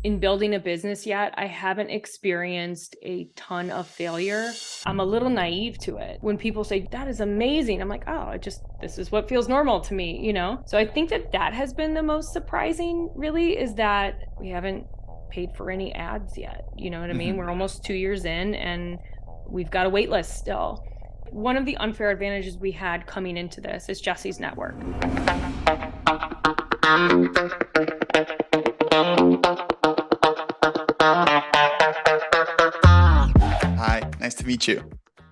in building a business yet, I haven't experienced a ton of failure. I'm a little naive to it. When people say, that is amazing, I'm like, oh, this is what feels normal to me, you know? So I think that has been the most surprising, really, is that we haven't paid for any ads yet. You know what I mean? Mhm. We're almost 2 years in and we've got a wait list still. One of the unfair advantages we had coming into this is Jesse's network. Hi, nice to meet you.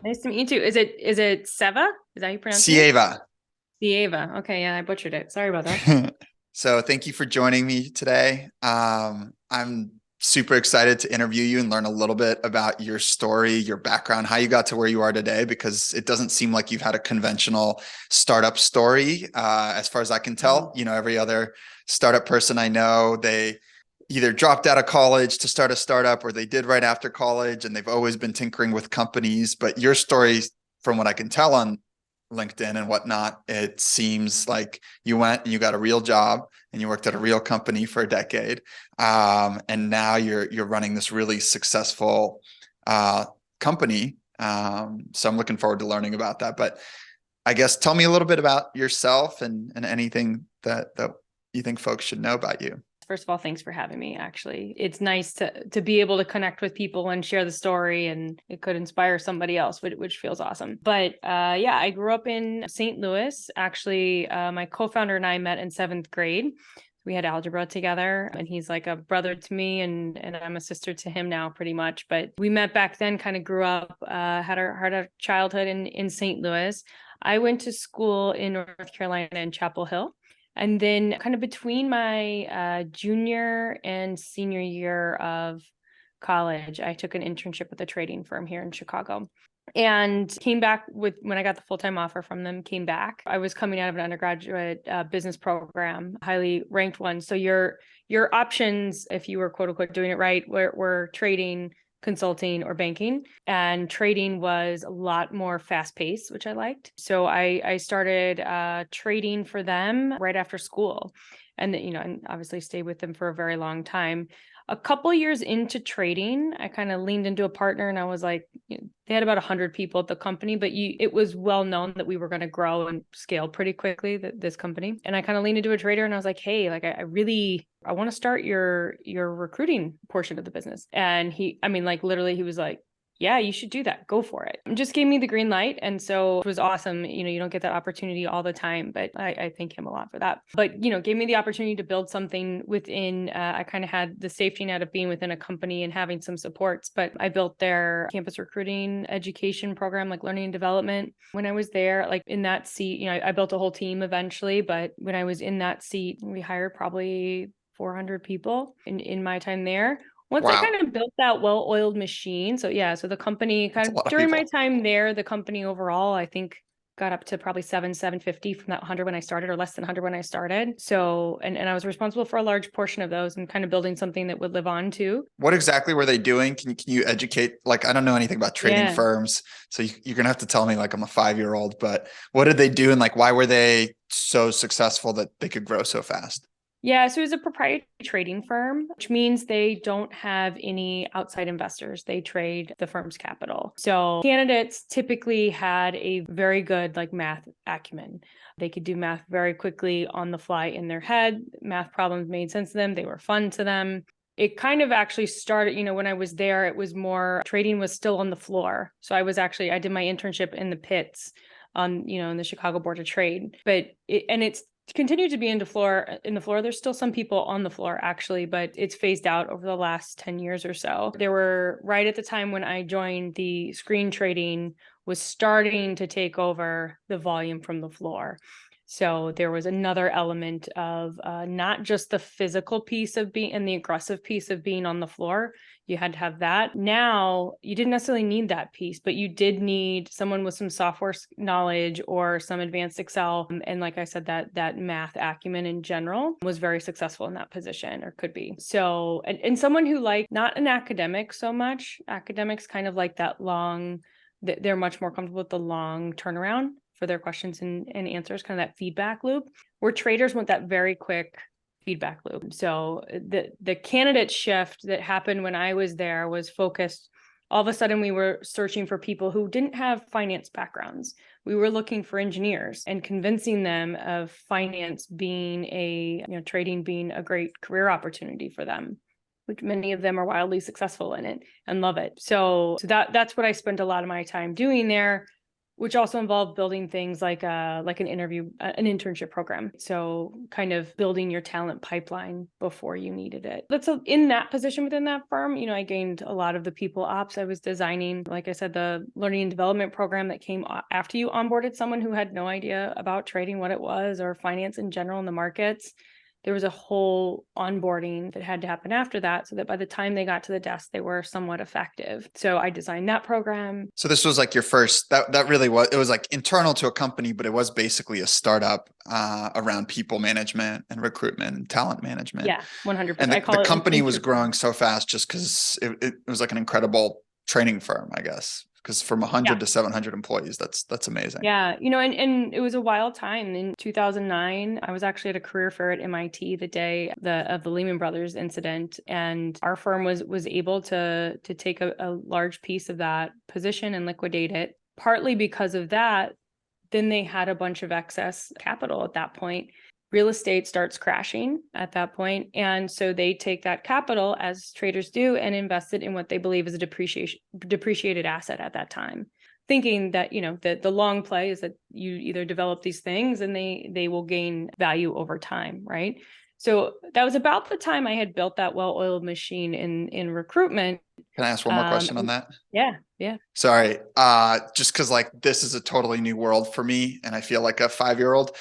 Nice to meet you too. Is it Seva? Is that how you pronounce it? Sieva. Sieva. Okay, yeah, I butchered it. Sorry about that. So thank you for joining me today. I'm super excited to interview you and learn a little bit about your story, your background, how you got to where you are today, because it doesn't seem like you've had a conventional startup story. As far as I can tell, every other startup person I know, they either dropped out of college to start a startup or they did right after college and they've always been tinkering with companies. But your story, from what I can tell on LinkedIn and whatnot, it seems like you went and you got a real job and you worked at a real company for a decade. And now you're running this really successful company. So I'm looking forward to learning about that. But I guess tell me a little bit about yourself and anything that you think folks should know about you. First of all, thanks for having me, actually. It's nice to be able to connect with people and share the story, and it could inspire somebody else, which feels awesome. But yeah, I grew up in St. Louis. Actually, my co-founder and I met in 7th grade. We had algebra together, and he's like a brother to me, and I'm a sister to him now, pretty much. But we met back then, kind of grew up, had our childhood in St. Louis. I went to school in North Carolina in Chapel Hill. And then kind of between my junior and senior year of college, I took an internship with a trading firm here in Chicago and came back when I got the full-time offer from them, came back. I was coming out of an undergraduate business program, highly ranked one. So your options, if you were quote unquote doing it right, were trading, consulting, or banking. And trading was a lot more fast paced, which I liked. So I started trading for them right after school. And and obviously stayed with them for a very long time. A couple years into trading, I kind of leaned into a partner and I was like, they had about 100 people at the company, but it was well known that we were going to grow and scale pretty quickly, this company. And I kind of leaned into a trader and I was like, hey, like I want to start your recruiting portion of the business. And like literally he was like, yeah, you should do that. Go for it. Just gave me the green light. And so it was awesome. You don't get that opportunity all the time, but I thank him a lot for that. But, gave me the opportunity to build something within, I kind of had the safety net of being within a company and having some supports, but I built their campus recruiting education program, like learning and development. When I was there, like in that seat, I built a whole team eventually, but when I was in that seat, we hired probably 400 people in my time there. Once I Wow, kind of built that well-oiled machine. So yeah, so the company that's kind a of lot of during my people. time there, the company overall, I think got up to probably 750 from that 100 when I started, or less than 100 when I started. So, and I was responsible for a large portion of those and kind of building something that would live on too. What exactly were they doing? Can you educate? Like, I don't know anything about trading Yeah. firms, so you're gonna have to tell me. Like, I'm a 5-year old, but what did they do, and like, why were they so successful that they could grow so fast? Yeah, so it's a proprietary trading firm, which means they don't have any outside investors. They trade the firm's capital. So candidates typically had a very good like math acumen. They could do math very quickly on the fly in their head. Math problems made sense to them. They were fun to them. It kind of actually started, when I was there, it was more trading was still on the floor. So I did my internship in the pits on, in the Chicago Board of Trade. But it's continue to be in the floor. There's still some people on the floor actually, but it's phased out over the last 10 years or so. There were right at the time when I joined, the screen trading was starting to take over the volume from the floor. So there was another element of not just the physical piece of being and the aggressive piece of being on the floor. You had to have that. Now, you didn't necessarily need that piece, but you did need someone with some software knowledge or some advanced Excel. And like I said, that math acumen in general was very successful in that position, or could be. So, and someone who not an academic so much. Academics kind of like that long, they're much more comfortable with the long turnaround for their questions and answers, kind of that feedback loop, where traders want that very quick feedback loop. So the candidate shift that happened when I was there was focused. All of a sudden, we were searching for people who didn't have finance backgrounds. We were looking for engineers and convincing them of finance being trading being a great career opportunity for them, which many of them are wildly successful in it and love it. So that's what I spent a lot of my time doing there, which also involved building things like an internship program. So kind of building your talent pipeline before you needed it. In that position within that firm, I gained a lot of the people ops. I was designing, like I said, the learning and development program that came after you onboarded someone who had no idea about trading, what it was, or finance in general in the markets. There was a whole onboarding that had to happen after that so that by the time they got to the desk, they were somewhat effective. So I designed that program. So this was like your first, that really was, it was like internal to a company, but it was basically a startup around people management and recruitment and talent management. Yeah, 100%. And the company was growing so fast just because it was like an incredible training firm, I guess. Because from 100 to 700 employees, that's amazing. Yeah, and it was a wild time. In 2009, I was actually at a career fair at MIT the day of the Lehman Brothers incident, and our firm was able to take a large piece of that position and liquidate it. Partly because of that, then they had a bunch of excess capital at that point. Real estate starts crashing at that point. And so they take that capital, as traders do, and invest it in what they believe is a depreciated asset at that time, thinking that, the long play is that you either develop these things and they will gain value over time, right? So that was about the time I had built that well-oiled machine in recruitment. Can I ask one more question on that? Yeah. Sorry. Just because this is a totally new world for me, and I feel like a 5-year-old.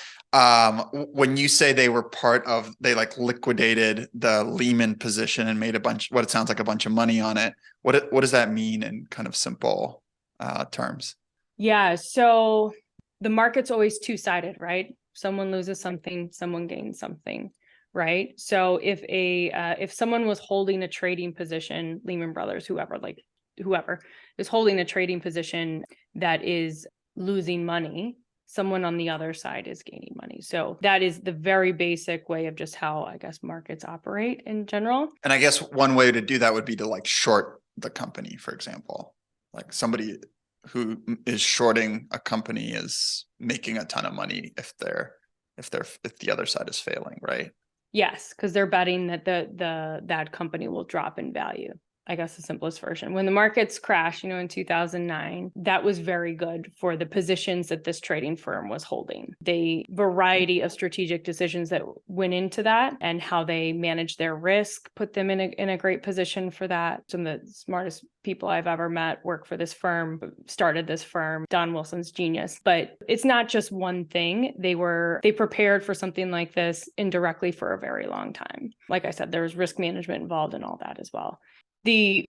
When you say they liquidated the Lehman position and made what it sounds like a bunch of money on it, what does that mean in kind of simple terms? Yeah. So the market's always two-sided, right? Someone loses something, someone gains something, right? So if someone was holding a trading position, Lehman Brothers, whoever is holding a trading position that is losing money, someone on the other side is gaining money. So that is the very basic way of just how, I guess, markets operate in general. And I guess one way to do that would be to short the company, for example. Like somebody who is shorting a company is making a ton of money if the other side is failing, right? Yes, because they're betting that that company will drop in value. I guess the simplest version. When the markets crashed, in 2009, that was very good for the positions that this trading firm was holding. The variety of strategic decisions that went into that and how they managed their risk put them in a great position for that. Some of the smartest people I've ever met work for this firm, started this firm. Don Wilson's genius. But it's not just one thing. They prepared for something like this indirectly for a very long time. Like I said, there was risk management involved in all that as well.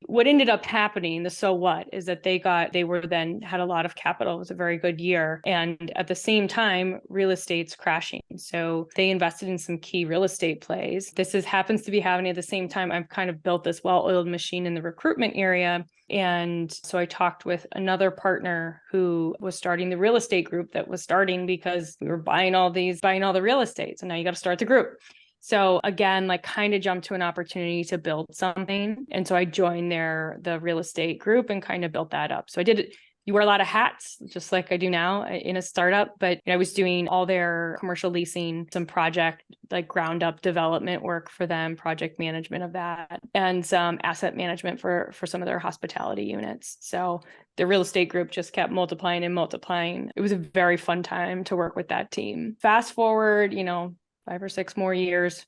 What ended up happening, the so what, is that they had a lot of capital. It was a very good year. And at the same time, real estate's crashing. So they invested in some key real estate plays. Happens to be happening at the same time. I've kind of built this well-oiled machine in the recruitment area. And so I talked with another partner who was starting the real estate group that was starting because we were buying all the real estate. So now you got to start the group. So again, kind of jumped to an opportunity to build something. And so I joined the real estate group and kind of built that up. So you wear a lot of hats, just like I do now in a startup, but I was doing all their commercial leasing, some project, ground up development work for them, project management of that, and some asset management for some of their hospitality units. So the real estate group just kept multiplying and multiplying. It was a very fun time to work with that team. Fast forward, 5 or 6 more years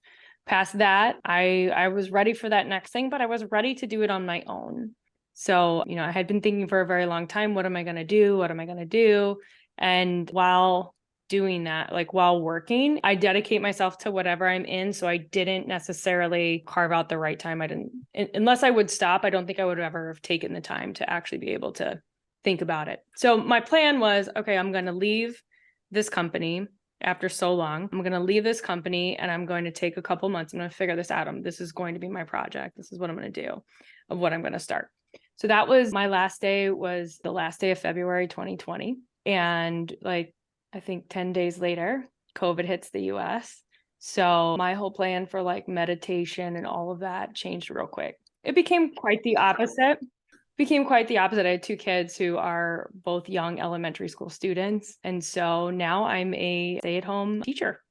past that, I was ready for that next thing, but I was ready to do it on my own. So, I had been thinking for a very long time, what am I going to do? What am I going to do? And while doing that, while working, I dedicate myself to whatever I'm in. So I didn't necessarily carve out the right time. Unless I would stop, I don't think I would ever have taken the time to actually be able to think about it. So my plan was, okay, I'm going to leave this company. After so long, I'm going to leave this company and I'm going to take a couple months. I'm going to figure this out. This is going to be my project. This is what I'm going to do, of what I'm going to start. So that was my last day, was the last day of February 2020. And I think 10 days later, COVID hits the US. So my whole plan for like meditation and all of that changed real quick. It became quite the opposite. I had two kids who are both young elementary school students. And so now I'm a stay-at-home teacher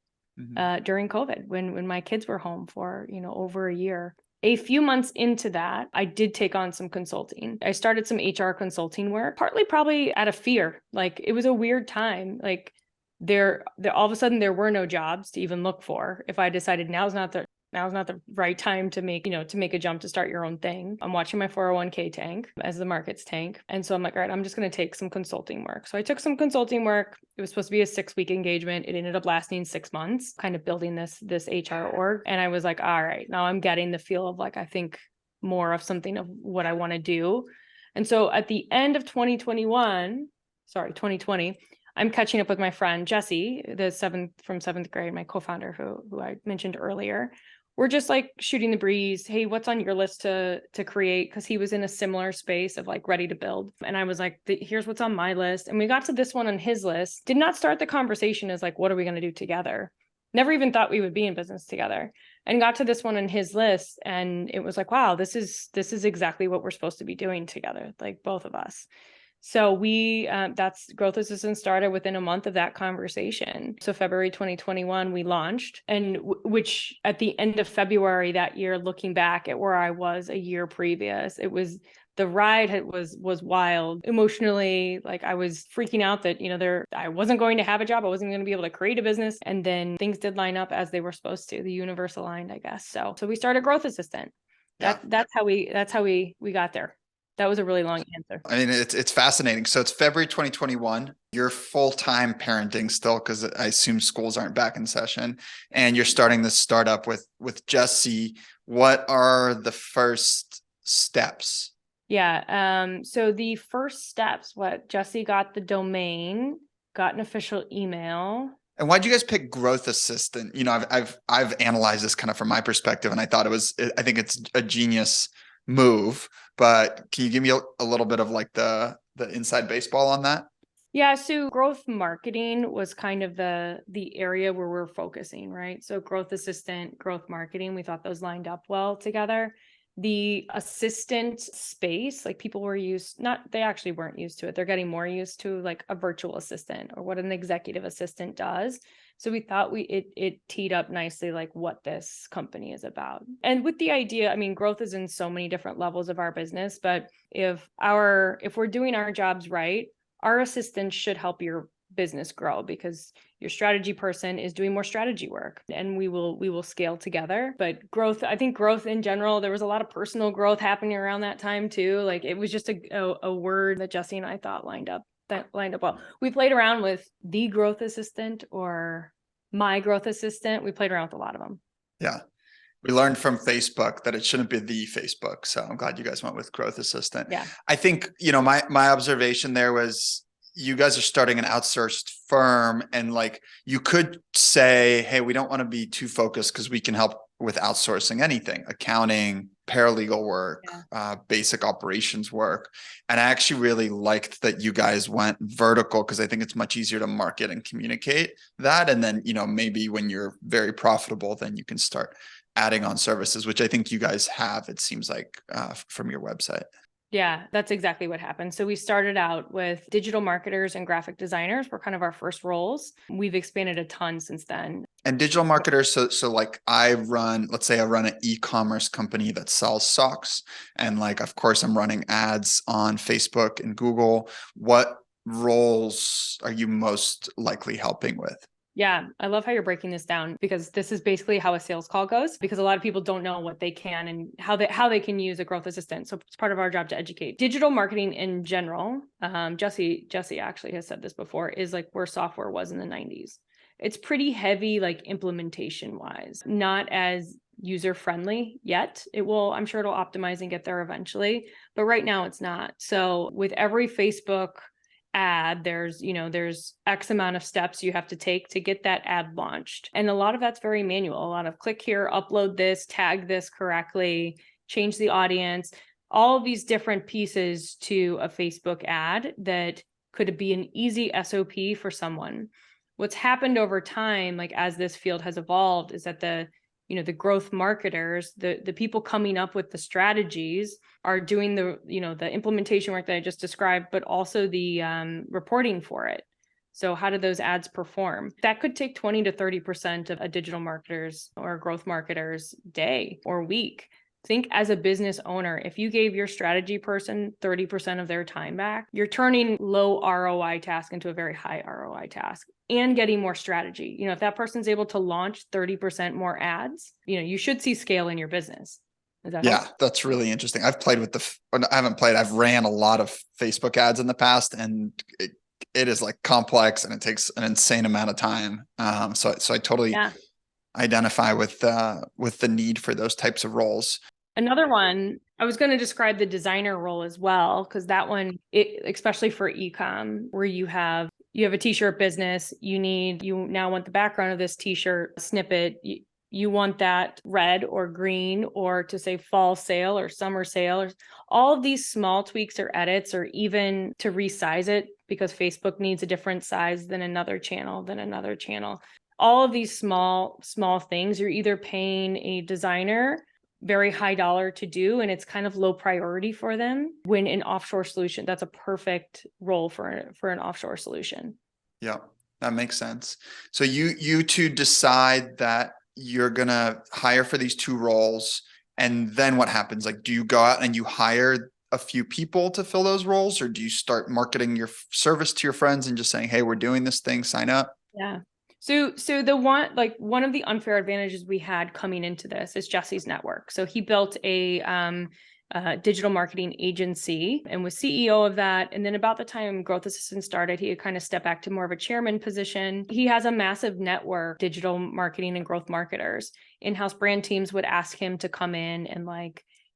during COVID when my kids were home for, over a year. A few months into that, I did take on some consulting. I started some HR consulting work, partly probably out of fear. Like it was a weird time. Like there all of a sudden there were no jobs to even look for. If I decided now's not the right time to make a jump to start your own thing. I'm watching my 401k tank as the markets tank. And so I'm like, all right, I'm just going to take some consulting work. So I took some consulting work. It was supposed to be a 6-week engagement. It ended up lasting 6 months, kind of building this HR org. And I was like, all right, now I'm getting the feel of like, I think more of something of what I want to do. And so at the end of 2020, I'm catching up with my friend Jesse, from seventh grade, my co-founder who I mentioned earlier. We're just like shooting the breeze. Hey, what's on your list to create? Because he was in a similar space of like ready to build. And I was like, here's what's on my list. And we got to this one on his list. Did not start the conversation as like, what are we going to do together? Never even thought we would be in business together. And got to this one on his list. And it was like, wow, this is exactly what we're supposed to be doing together, like both of us. So that's Growth Assistant started within a month of that conversation. So February 2021, we launched, and which at the end of February that year, looking back at where I was a year previous, the ride was wild emotionally. Like I was freaking out that, I wasn't going to have a job. I wasn't going to be able to create a business. And then things did line up as they were supposed to. The universe aligned, I guess. So we started Growth Assistant. That's how we got there. That was a really long answer. I mean, it's fascinating. So it's February 2021. You're full-time parenting still, because I assume schools aren't back in session, and you're starting this startup with Jesse. What are the first steps? Yeah. So the first steps, Jesse got the domain, got an official email. And why'd you guys pick Growth Assistant? I've analyzed this kind of from my perspective, and I think it's a genius move, but can you give me a little bit of like the inside baseball on that? Yeah, so growth marketing was kind of the area where we're focusing, right? So Growth Assistant, growth marketing, we thought those lined up well together. The assistant space, like people they actually weren't used to it. They're getting more used to like a virtual assistant or what an executive assistant does. So we thought it teed up nicely like what this company is about. And with the idea, I mean, growth is in so many different levels of our business, but if we're doing our jobs right, our assistants should help your business grow because your strategy person is doing more strategy work, and we will scale together. But growth, I think growth in general, there was a lot of personal growth happening around that time too. Like it was just a word that Jesse and I thought lined up well. We played around with the growth assistant or my growth assistant. We played around with a lot of them. Yeah. We learned from Facebook that it shouldn't be the Facebook. So I'm glad you guys went with Growth Assistant. Yeah. I think, my observation there was you guys are starting an outsourced firm, and like you could say, hey, we don't want to be too focused because we can help with outsourcing anything, accounting, paralegal work, basic operations work. And I actually really liked that you guys went vertical because I think it's much easier to market and communicate that. And then, maybe when you're very profitable, then you can start adding on services, which I think you guys have, it seems like, from your website. Yeah, that's exactly what happened. So we started out with digital marketers and graphic designers were kind of our first roles. We've expanded a ton since then. And digital marketers, so like let's say I run an e-commerce company that sells socks. And like, of course, I'm running ads on Facebook and Google. What roles are you most likely helping with? Yeah, I love how you're breaking this down because this is basically how a sales call goes, because a lot of people don't know what they can and how they can use a growth assistant. So it's part of our job to educate. Digital marketing in general, Jesse actually has said this before, is like where software was in the 90s. It's pretty heavy, like implementation wise, not as user friendly yet. I'm sure it'll optimize and get there eventually, but right now it's not. So with every Facebook ad, there's X amount of steps you have to take to get that ad launched. And a lot of that's very manual. A lot of click here, upload this, tag this correctly, change the audience, all of these different pieces to a Facebook ad that could be an easy SOP for someone. what's happened over time, like as this field has evolved, is that the growth marketers, the people coming up with the strategies are doing the implementation work that I just described, but also the reporting for it. So how do those ads perform? That could take 20 to 30% of a digital marketer's or growth marketer's day or week. Think as a business owner, if you gave your strategy person 30% of their time back, you're turning low ROI task into a very high ROI task and getting more strategy. If that person's able to launch 30% more ads, you should see scale in your business. Does that help? That's really interesting. I've ran a lot of Facebook ads in the past, and it is like complex and it takes an insane amount of time. So I totally identify with the need for those types of roles. Another one, I was going to describe the designer role as well, because that one, especially for e-com, where you have a t-shirt business, you now want the background of this t-shirt snippet. You want that red or green, or to say fall sale or summer sale, or all of these small tweaks or edits, or even to resize it because Facebook needs a different size than another channel. All of these small things, you're either paying a designer very high dollar to do, and it's kind of low priority for them. When an offshore solution, that's a perfect role for an offshore solution. Yeah, that makes sense. So you two decide that you're going to hire for these two roles. And then what happens? Like, do you go out and you hire a few people to fill those roles, or do you start marketing your service to your friends and just saying, hey, we're doing this thing, sign up? Yeah. So one of the unfair advantages we had coming into this is Jesse's network. So he built a digital marketing agency and was CEO of that. And then about the time GrowthAssistant started, he had kind of stepped back to more of a chairman position. He has a massive network, digital marketing and growth marketers. In-house brand teams would ask him to come in and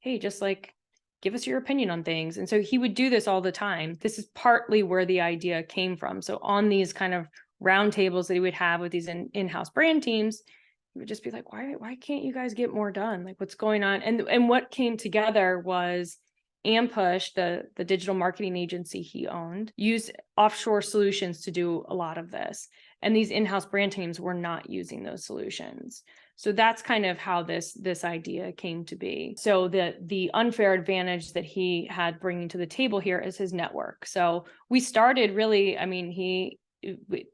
hey, just give us your opinion on things. And so he would do this all the time. This is partly where the idea came from. So on these kind of roundtables that he would have with these in-house brand teams, he would just be like, why can't you guys get more done? Like, what's going on? And what came together was Ampush, the digital marketing agency he owned, used offshore solutions to do a lot of this. And these in-house brand teams were not using those solutions. So that's kind of how this idea came to be. So the unfair advantage that he had bringing to the table here is his network. So we started really,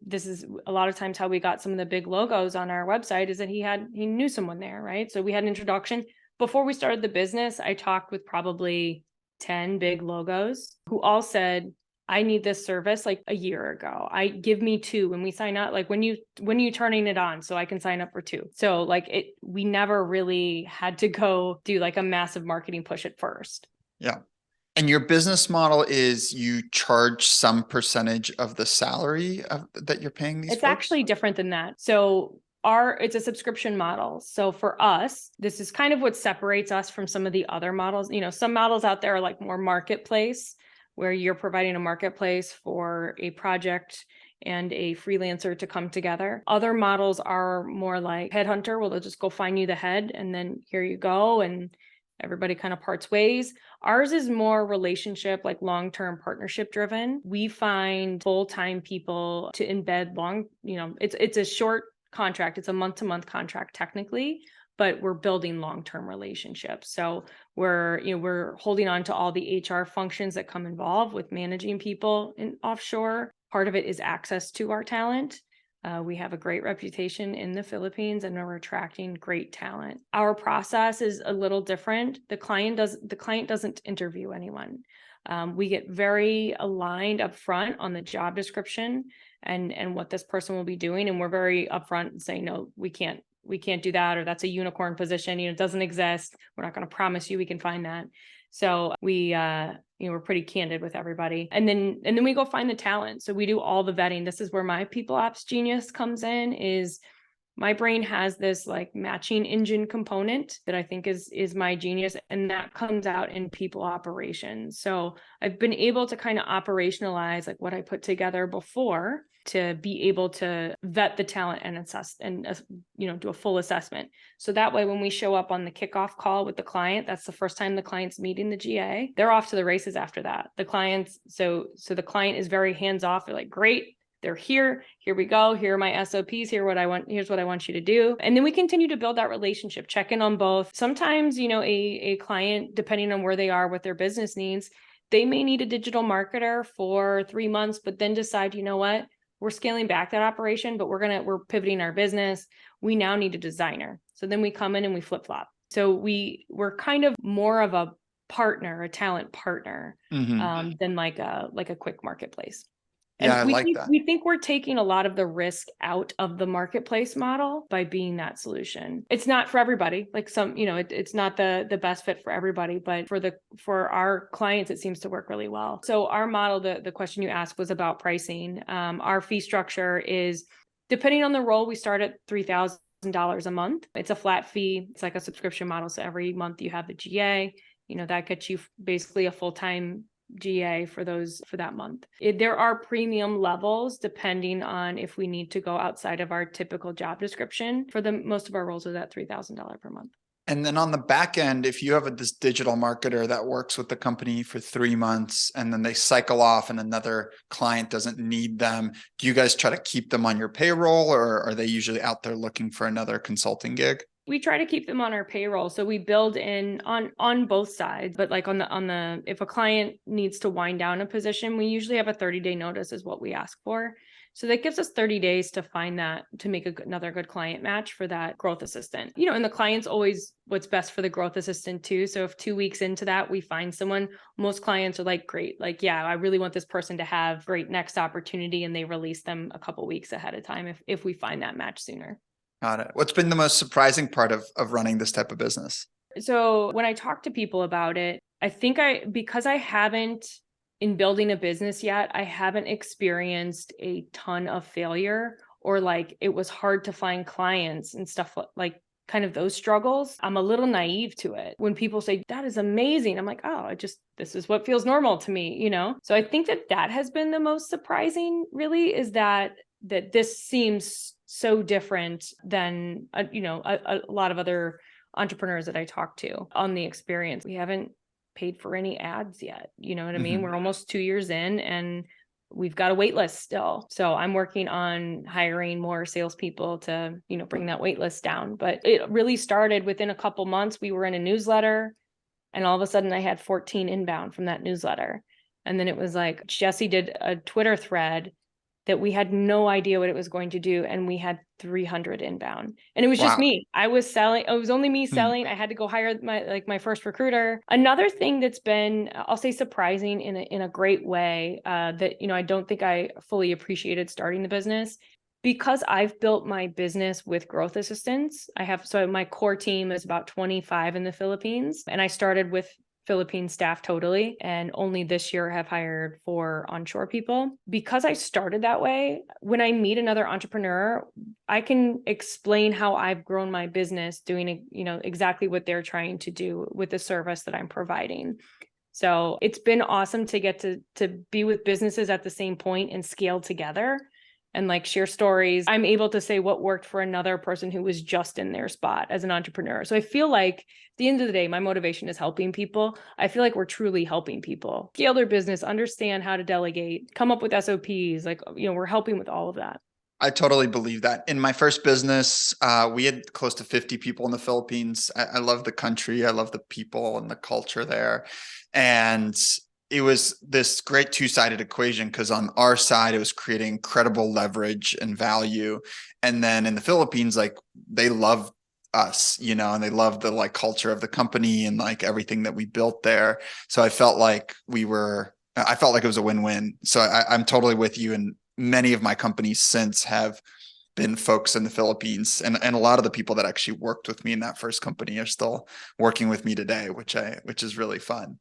this is a lot of times how we got some of the big logos on our website, is that he knew someone there, right? So we had an introduction. Before we started the business, I talked with probably 10 big logos who all said, I need this service like a year ago. Give me 2 when we sign up. Like, when are you turning it on so I can sign up for 2? So we never really had to go do like a massive marketing push at first. Yeah. And your business model is you charge some percentage of the salary that you're paying these folks? It's actually different than that. So it's a subscription model. So for us, this is kind of what separates us from some of the other models. Some models out there are like more marketplace, where you're providing a marketplace for a project and a freelancer to come together. Other models are more like headhunter, where they'll just go find you the head and then here you go, and everybody kind of parts ways. Ours is more relationship, like long-term partnership driven. We find full-time people to embed it's a short contract. It's a month-to-month contract technically, but we're building long-term relationships. So we're holding on to all the HR functions that come involved with managing people in offshore. Part of it is access to our talent. We have a great reputation in the Philippines, and we're attracting great talent. Our process is a little different. The client doesn't interview anyone. We get very aligned up front on the job description and what this person will be doing. And we're very upfront and saying, no, we can't do that, or that's a unicorn position. It doesn't exist. We're not going to promise you we can find that. So we're pretty candid with everybody. And then we go find the talent. So we do all the vetting. This is where my people ops genius comes in. Is my brain has this like matching engine component that I think is my genius. And that comes out in people operations. So I've been able to kind of operationalize like what I put together before to be able to vet the talent and assess and do a full assessment. So that way, when we show up on the kickoff call with the client, that's the first time the client's meeting the GA. They're off to the races after that. The clients, so the client is very hands off. They're like, great, They're here. Here we go. Here are my SOPs. Here's what I want you to do. And then we continue to build that relationship, check in on both. Sometimes, a client, depending on where they are with their business needs, they may need a digital marketer for 3 months, but then decide, you know what, we're scaling back that operation, but we're pivoting our business. We now need a designer. So then we come in and we flip flop. So we're kind of more of a partner, a talent partner, than like a quick marketplace. Yeah, And I like that. we think we're taking a lot of the risk out of the marketplace model by being that solution. It's not for everybody. Like it's not the best fit for everybody, but for our clients, it seems to work really well. So our model, the question you asked was about pricing. Our fee structure is, depending on the role, we start at $3,000 a month. It's a flat fee. It's like a subscription model. So every month you have the GA, that gets you basically a full-time GA for that month. There are premium levels depending on if we need to go outside of our typical job description. For most of our roles are that $3,000 per month. And then on the back end, if you have this digital marketer that works with the company for 3 months and then they cycle off and another client doesn't need them, do you guys try to keep them on your payroll, or are they usually out there looking for another consulting gig? We try to keep them on our payroll. So we build in on both sides, but like on the if a client needs to wind down a position, we usually have a 30-day notice is what we ask for. So that gives us 30 days to find that, to make another good client match for that growth assistant. And the client's always what's best for the growth assistant too. So if 2 weeks into that, we find someone, most clients are like, great, like, yeah, I really want this person to have great next opportunity. And they release them a couple weeks ahead of time if we find that match sooner. Got it. What's been the most surprising part of running this type of business? So when I talk to people about it, I think because I haven't, in building a business yet, I haven't experienced a ton of failure, or like it was hard to find clients and stuff like kind of those struggles. I'm a little naive to it. When people say, that is amazing, I'm like, oh, this is what feels normal to me, So I think that has been the most surprising, really, is that this seems so different than a lot of other entrepreneurs that I talk to on the experience. We haven't paid for any ads yet. You know what I mean? We're almost 2 years in and we've got a wait list still. So I'm working on hiring more salespeople to, bring that wait list down. But it really started within a couple months. We were in a newsletter and all of a sudden I had 14 inbound from that newsletter. And then it was like Jesse did a Twitter thread that we had no idea what it was going to do. And we had 300 inbound. And it was just me. I was selling. It was only me selling. I had to go hire my first recruiter. Another thing that's been, I'll say, surprising in a great way, that, I don't think I fully appreciated starting the business, because I've built my business with growth assistants. So my core team is about 25 in the Philippines, and I started with Philippine staff totally, and only this year have hired 4 onshore people. Because I started that way, when I meet another entrepreneur, I can explain how I've grown my business doing, exactly what they're trying to do with the service that I'm providing. So it's been awesome to get to be with businesses at the same point and scale together and like share stories. I'm able to say what worked for another person who was just in their spot as an entrepreneur. So I feel like at the end of the day, my motivation is helping people. I feel like we're truly helping people scale their business, understand how to delegate, come up with SOPs. Like, we're helping with all of that. I totally believe that. In my first business, we had close to 50 people in the Philippines. I love the country. I love the people and the culture there. And it was this great two-sided equation, because on our side, it was creating incredible leverage and value. And then in the Philippines, like, they love us, and they love the culture of the company and like everything that we built there. So I felt like it was a win-win. So I'm totally with you. And many of my companies since have been folks in the Philippines, and a lot of the people that actually worked with me in that first company are still working with me today, which is really fun.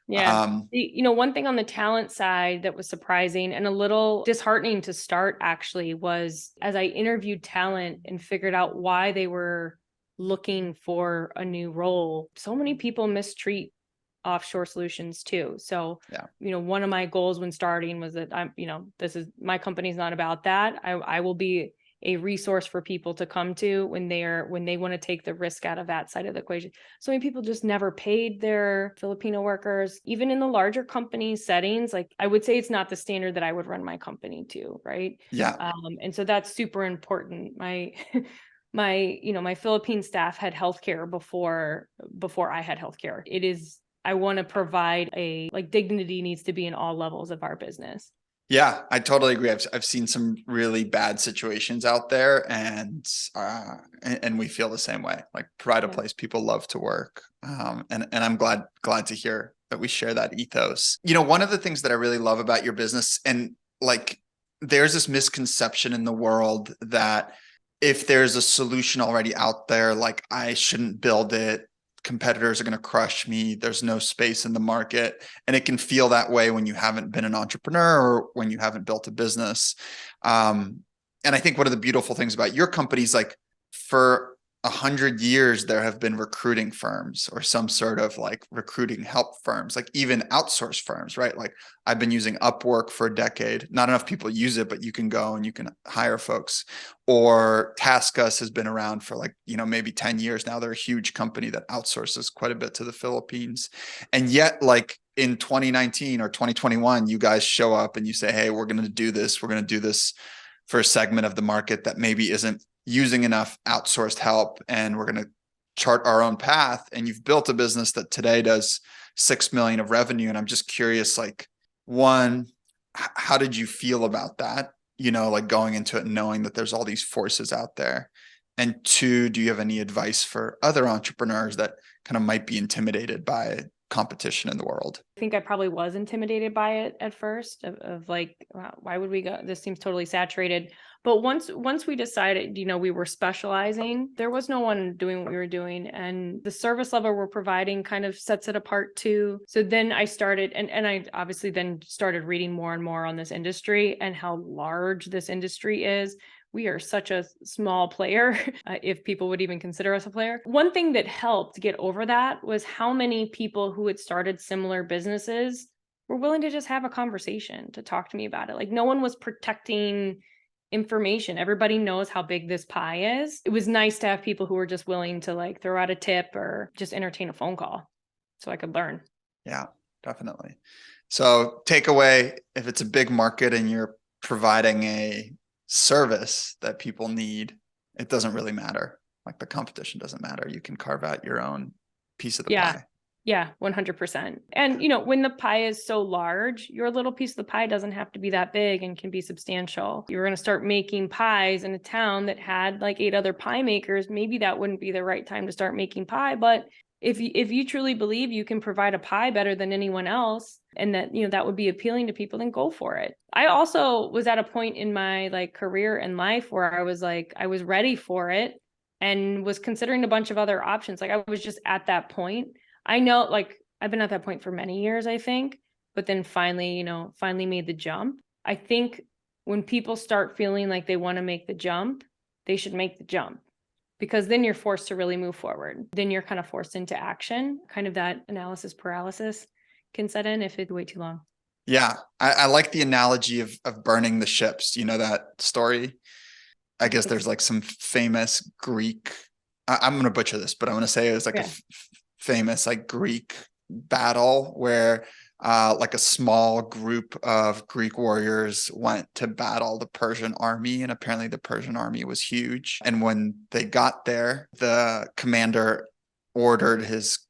Yeah. One thing on the talent side that was surprising and a little disheartening to start actually was, as I interviewed talent and figured out why they were looking for a new role, so many people mistreat offshore solutions too. So, one of my goals when starting was that this is, my company's not about that. I will be a resource for people to come to when they want to take the risk out of that side of the equation. So many people just never paid their Filipino workers, even in the larger company settings. Like, I would say it's not the standard that I would run my company to, right? Yeah. And so that's super important. My Philippine staff had healthcare before I had healthcare. I want to provide dignity needs to be in all levels of our business. Yeah, I totally agree. I've seen some really bad situations out there, and we feel the same way. Like, provide a place people love to work. And I'm glad to hear that we share that ethos. One of the things that I really love about your business, and like, there's this misconception in the world that if there's a solution already out there, like, I shouldn't build it. Competitors are going to crush me. There's no space in the market. And it can feel that way when you haven't been an entrepreneur or when you haven't built a business. And I think one of the beautiful things about your company is, like, for 100 years, there have been recruiting firms or some sort of like recruiting help firms, like even outsource firms, right? Like, I've been using Upwork for a decade. Not enough people use it, but you can go and you can hire folks. Or TaskUs has been around for maybe 10 years now. They're a huge company that outsources quite a bit to the Philippines. And yet, like, in 2019 or 2021, you guys show up and you say, hey, we're going to do this. We're going to do this for a segment of the market that maybe isn't using enough outsourced help, and we're going to chart our own path. And you've built a business that today does 6 million of revenue. And I'm just curious, like, one, how did you feel about that? Like, going into it and knowing that there's all these forces out there. And two, do you have any advice for other entrepreneurs that kind of might be intimidated by competition in the world? I think I probably was intimidated by it at first of like, wow, why would we go? This seems totally saturated. But once we decided, we were specializing, there was no one doing what we were doing. And the service level we're providing kind of sets it apart too. So then I started, and I obviously then started reading more and more on this industry and how large this industry is. We are such a small player, if people would even consider us a player. One thing that helped get over that was how many people who had started similar businesses were willing to just have a conversation, to talk to me about it. Like, no one was protecting information. Everybody knows how big this pie is. It was nice to have people who were just willing to, like, throw out a tip or just entertain a phone call so I could learn. Yeah, definitely. So takeaway, if it's a big market and you're providing a service that people need, it doesn't really matter. Like, the competition doesn't matter. You can carve out your own piece of the pie. Yeah, 100%. And, when the pie is so large, your little piece of the pie doesn't have to be that big and can be substantial. You were going to start making pies in a town that had like 8 other pie makers. Maybe that wouldn't be the right time to start making pie. But if you truly believe you can provide a pie better than anyone else, and that, that would be appealing to people, then go for it. I also was at a point in my career and life where I was ready for it and was considering a bunch of other options. Like, I was just at that point. I know, I've been at that point for many years, I think, but then finally made the jump. I think when people start feeling like they want to make the jump, they should make the jump, because then you're forced to really move forward. Then you're kind of forced into action. Kind of that analysis paralysis can set in if it's way too long. Yeah. I like the analogy of burning the ships. You know that story? I guess there's like some famous Greek, I'm going to butcher this, but I'm going to say it was like a famous Greek battle where like a small group of Greek warriors went to battle the Persian army, and apparently the Persian army was huge. And when they got there, the commander ordered his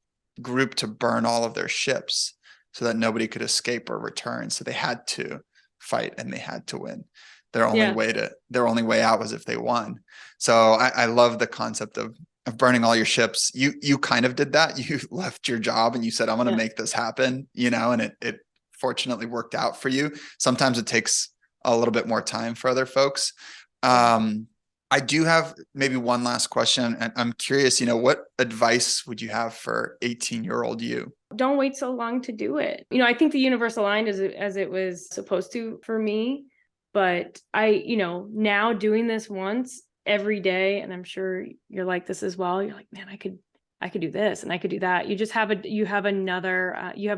group to burn all of their ships so that nobody could escape or return. So they had to fight and they had to win. Their only way out was if they won. So I love the concept of burning all your ships. You kind of did that. You left your job and you said, I'm going to make this happen, and it fortunately worked out for you. Sometimes it takes a little bit more time for other folks. I do have maybe one last question, and I'm curious, what advice would you have for 18-year-old you? Don't wait so long to do it. I think the universe aligned as it was supposed to for me, but now doing this once every day, and I'm sure you're like this as well. You're like, man, I could I could do this and I could do that. You just have you have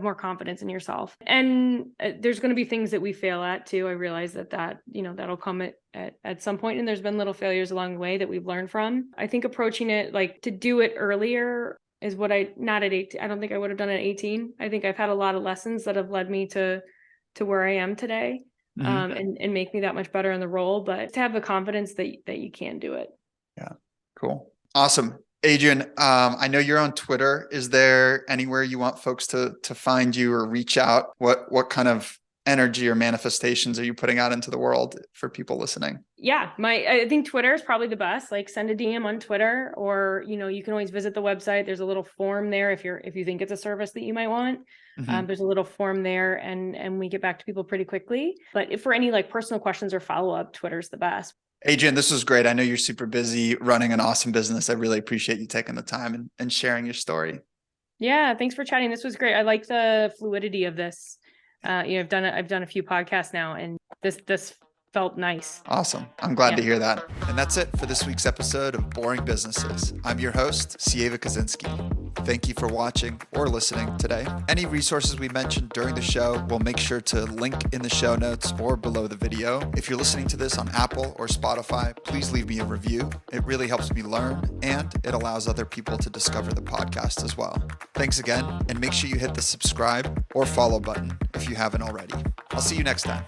more confidence in yourself. And there's going to be things that we fail at too. I realize that that'll come at some point, and there's been little failures along the way that we've learned from. I think approaching it like to do it earlier is not at 18. I don't think I would have done it at 18. I think I've had a lot of lessons that have led me to where I am today, and make me that much better in the role, but to have the confidence that you can do it. Yeah. Cool. Awesome. Adriane, I know you're on Twitter. Is there anywhere you want folks to find you or reach out? What kind of energy or manifestations are you putting out into the world for people listening? Yeah, I think Twitter is probably the best. Like send a DM on Twitter, or you can always visit the website. There's a little form there if you think it's a service that you might want. There's a little form there, and we get back to people pretty quickly. But if for any like personal questions or follow up, Twitter's the best. Adriane, this was great. I know you're super busy running an awesome business. I really appreciate you taking the time and sharing your story. Yeah, thanks for chatting. This was great. I like the fluidity of this. I've done a few podcasts now, and this felt nice. Awesome. I'm glad to hear that. And that's it for this week's episode of Boring Businesses. I'm your host, Sieva Kozinsky. Thank you for watching or listening today. Any resources we mentioned during the show, we'll make sure to link in the show notes or below the video. If you're listening to this on Apple or Spotify, please leave me a review. It really helps me learn, and it allows other people to discover the podcast as well. Thanks again, and make sure you hit the subscribe or follow button if you haven't already. I'll see you next time.